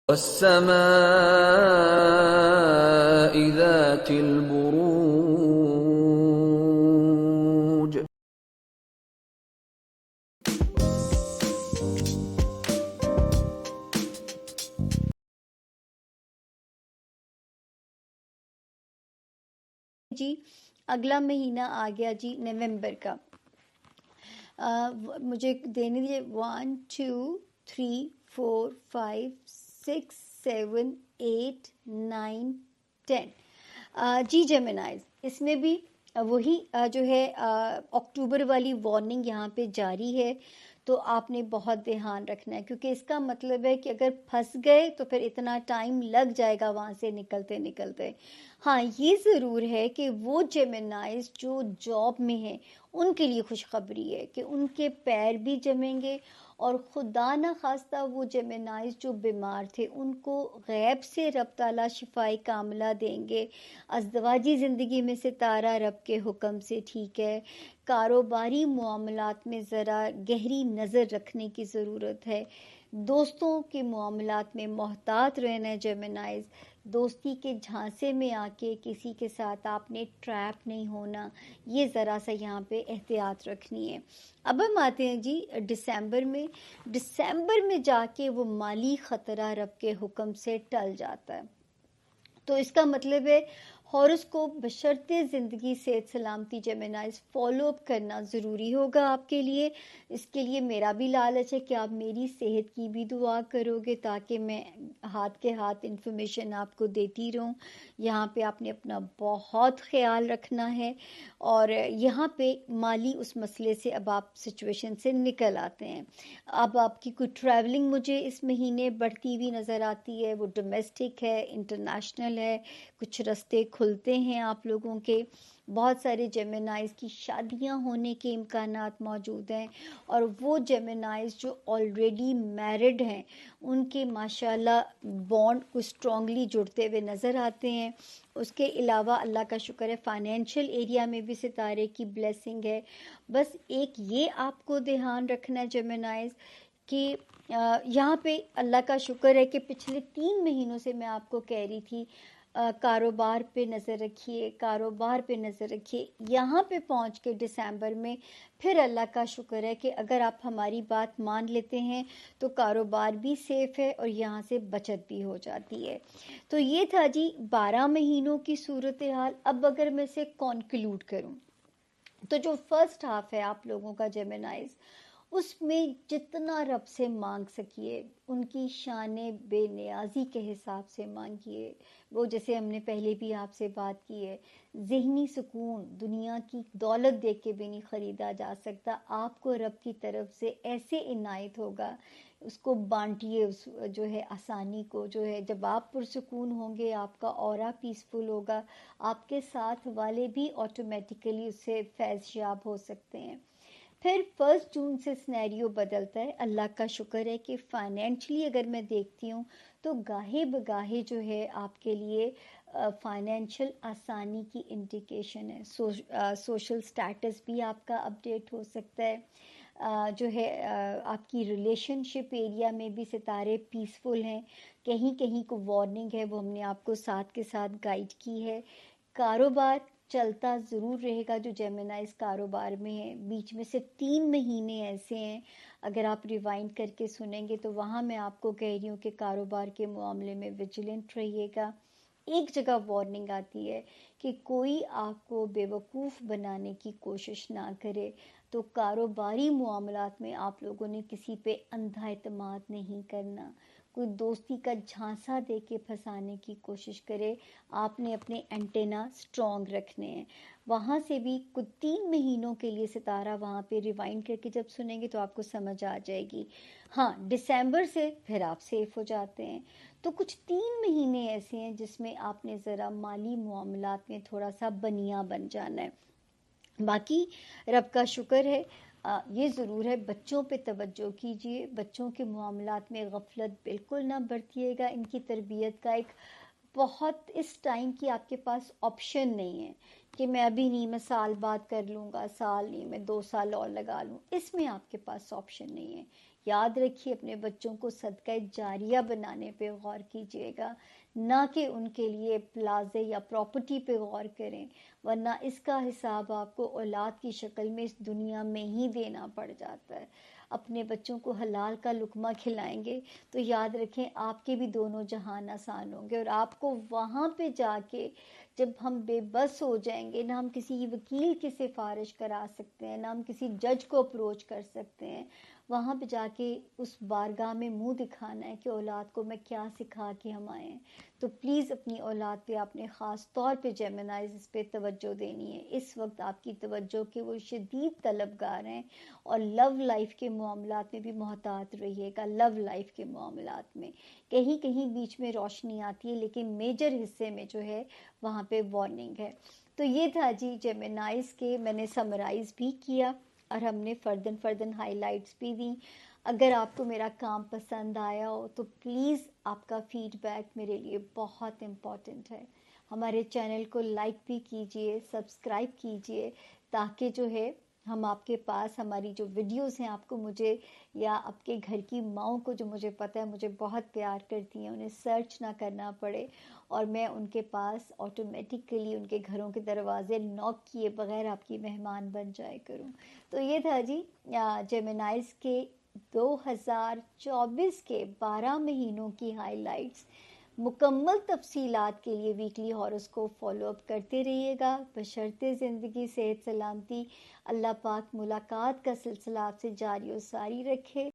والسماء ذات البروج. جی اگلا مہینہ آ گیا جی نومبر کا. مجھے دینے دیجیے 1 2 3 4 5 6 7 8 9 10. جی جیمنائز، اس میں بھی وہی جو ہے اکتوبر والی وارننگ یہاں پہ جاری ہے، تو آپ نے بہت دھیان رکھنا ہے، کیونکہ اس کا مطلب ہے کہ اگر پھنس گئے تو پھر اتنا ٹائم لگ جائے گا وہاں سے نکلتے نکلتے. ہاں یہ ضرور ہے کہ وہ جیمنائز جو جاب میں ہیں ان کے لیے خوشخبری ہے کہ ان کے پیر بھی جمیں گے، اور خدا نہ خواستہ وہ جیمنائز جو بیمار تھے ان کو غیب سے رب تعالیٰ شفائے کاملہ دیں گے. ازدواجی زندگی میں ستارہ رب کے حکم سے ٹھیک ہے. کاروباری معاملات میں ذرا گہری نظر رکھنے کی ضرورت ہے. دوستوں کے معاملات میں محتاط رہنا ہے جیمنائز. دوستی کے جھانسے میں آ کے کسی کے ساتھ آپ نے ٹریپ نہیں ہونا، یہ ذرا سا یہاں پہ احتیاط رکھنی ہے. اب ہم آتے ہیں جی دسمبر میں. دسمبر میں جا کے وہ مالی خطرہ رب کے حکم سے ٹل جاتا ہے. تو اس کا مطلب ہے ہاروسکوپ بشرط زندگی صحت سلامتی جیمنائز فالو اپ کرنا ضروری ہوگا آپ کے لیے. اس کے لیے میرا بھی لالچ ہے کہ آپ میری صحت کی بھی دعا کرو گے تاکہ میں ہاتھ کے ہاتھ انفارمیشن آپ کو دیتی رہوں. یہاں پہ آپ نے اپنا بہت خیال رکھنا ہے، اور یہاں پہ مالی اس مسئلے سے اب آپ سچویشن سے نکل آتے ہیں. اب آپ کی کوئی ٹریولنگ مجھے اس مہینے بڑھتی ہوئی نظر آتی ہے، وہ ڈومیسٹک ہے، انٹرنیشنل ہے. کچھ رستے کھلتے ہیں آپ لوگوں کے. بہت سارے جیمنائز کی شادیاں ہونے کے امکانات موجود ہیں، اور وہ جیمنائز جو آلریڈی میرڈ ہیں ان کے ماشاءاللہ بانڈ کو اسٹرانگلی جڑتے ہوئے نظر آتے ہیں. اس کے علاوہ اللہ کا شکر ہے فائنینشیل ایریا میں بھی ستارے کی بلیسنگ ہے. بس ایک یہ آپ کو دھیان رکھنا ہے جیمنائز کہ یہاں پہ اللہ کا شکر ہے کہ پچھلے 3 مہینوں سے میں آپ کو کہہ رہی تھی کاروبار پہ نظر رکھیے، کاروبار پہ نظر رکھیے. یہاں پہ پہنچ کے دسمبر میں پھر اللہ کا شکر ہے کہ اگر آپ ہماری بات مان لیتے ہیں تو کاروبار بھی سیف ہے اور یہاں سے بچت بھی ہو جاتی ہے. تو یہ تھا جی 12 مہینوں کی صورتحال. اب اگر میں اسے کنکلوڈ کروں تو جو فرسٹ ہاف ہے آپ لوگوں کا جیمنائز، اس میں جتنا رب سے مانگ سکیے ان کی شان بے نیازی کے حساب سے مانگیے. وہ جیسے ہم نے پہلے بھی آپ سے بات کی ہے، ذہنی سکون دنیا کی دولت دیکھ کے بھی نہیں خریدا جا سکتا. آپ کو رب کی طرف سے ایسے عنایت ہوگا، اس کو بانٹیے، اس جو ہے آسانی کو، جو ہے جب آپ پرسکون ہوں گے آپ کا اورا پیسفل ہوگا، آپ کے ساتھ والے بھی آٹومیٹیکلی اس سے فیض یاب ہو سکتے ہیں. پھر 1 جون سے سنیریو بدلتا ہے. اللہ کا شکر ہے کہ فائنینشلی اگر میں دیکھتی ہوں تو گاہے بگاہے جو ہے آپ کے لیے فائنینشیل آسانی کی انڈیکیشن ہے. سوشل سٹیٹس بھی آپ کا اپڈیٹ ہو سکتا ہے. جو ہے آپ کی ریلیشن شپ ایریا میں بھی ستارے پیسفل ہیں. کہیں کہیں کو وارننگ ہے، وہ ہم نے آپ کو ساتھ کے ساتھ گائیڈ کی ہے. کاروبار چلتا ضرور رہے گا جو جیمنائز کاروبار میں ہیں. بیچ میں سے 3 مہینے ایسے ہیں اگر آپ ریوائنڈ کر کے سنیں گے تو وہاں میں آپ کو کہہ رہی ہوں کہ کاروبار کے معاملے میں ویجیلنٹ رہیے گا. ایک جگہ وارننگ آتی ہے کہ کوئی آپ کو بیوقوف بنانے کی کوشش نہ کرے. تو کاروباری معاملات میں آپ لوگوں نے کسی پہ اندھا اعتماد نہیں کرنا. کوئی دوستی کا جھانسا دے کے پھنسانے کی کوشش کرے، آپ نے اپنے اینٹینا سٹرونگ رکھنے ہیں. وہاں سے بھی کچھ 3 مہینوں کے لیے ستارہ وہاں پہ ریوائنڈ کر کے جب سنیں گے تو آپ کو سمجھ آ جائے گی. ہاں دسمبر سے پھر آپ سیف ہو جاتے ہیں. تو کچھ 3 مہینے ایسے ہیں جس میں آپ نے ذرا مالی معاملات میں تھوڑا سا بنیا بن جانا ہے. باقی رب کا شکر ہے. یہ ضرور ہے بچوں پہ توجہ کیجیے، بچوں کے معاملات میں غفلت بالکل نہ برتیے گا. ان کی تربیت کا ایک بہت اس ٹائم کی آپ کے پاس آپشن نہیں ہے کہ میں ابھی نہیں، میں سال بعد کر لوں گا، سال نہیں میں 2 سال اور لگا لوں. اس میں آپ کے پاس آپشن نہیں ہے. یاد رکھیے اپنے بچوں کو صدقہ جاریہ بنانے پہ غور کیجیے گا، نہ کہ ان کے لیے پلازے یا پراپرٹی پہ غور کریں، ورنہ اس کا حساب آپ کو اولاد کی شکل میں اس دنیا میں ہی دینا پڑ جاتا ہے۔ اپنے بچوں کو حلال کا لقمہ کھلائیں گے تو یاد رکھیں آپ کے بھی دونوں جہان آسان ہوں گے، اور آپ کو وہاں پہ جا کے جب ہم بے بس ہو جائیں گے، نہ ہم کسی وکیل کی سفارش کرا سکتے ہیں، نہ ہم کسی جج کو اپروچ کر سکتے ہیں، وہاں پہ جا کے اس بارگاہ میں منہ دکھانا ہے کہ اولاد کو میں کیا سکھا کے ہم آئے ہیں۔ تو پلیز اپنی اولاد پہ آپ نے خاص طور پہ جیمنائز اس پہ توجہ دینی ہے۔ اس وقت آپ کی توجہ کے وہ شدید طلبگار ہیں، اور لو لائف کے معاملات میں بھی محتاط رہیے گا۔ لو لائف کے معاملات میں کہیں کہیں بیچ میں روشنی آتی ہے، لیکن میجر حصے میں جو ہے وہاں پہ وارننگ ہے۔ تو یہ تھا جی جیمنائز کے، میں نے سمرائز بھی کیا اور ہم نے فردن ہائی لائٹس بھی دیں۔ اگر آپ کو میرا کام پسند آیا ہو تو پلیز آپ کا فیڈ بیک میرے لیے بہت امپورٹنٹ ہے۔ ہمارے چینل کو لائک بھی کیجئے، سبسکرائب کیجئے، تاکہ جو ہے ہم آپ کے پاس ہماری جو ویڈیوز ہیں آپ کو، مجھے یا آپ کے گھر کی ماؤں کو جو مجھے پتہ ہے مجھے بہت پیار کرتی ہیں، انہیں سرچ نہ کرنا پڑے، اور میں ان کے پاس آٹومیٹکلی ان کے گھروں کے دروازے نوک کیے بغیر آپ کی مہمان بن جائے کروں۔ تو یہ تھا جی جیمنائز کے 2024 کے 12 مہینوں کی ہائی لائٹس۔ مکمل تفصیلات کے لیے ویکلی ہاروسکوپ فالو اپ کرتے رہیے گا، بشرطِ زندگی صحت سلامتی۔ اللہ پاک ملاقات کا سلسلہ آپ سے جاری و ساری رکھے۔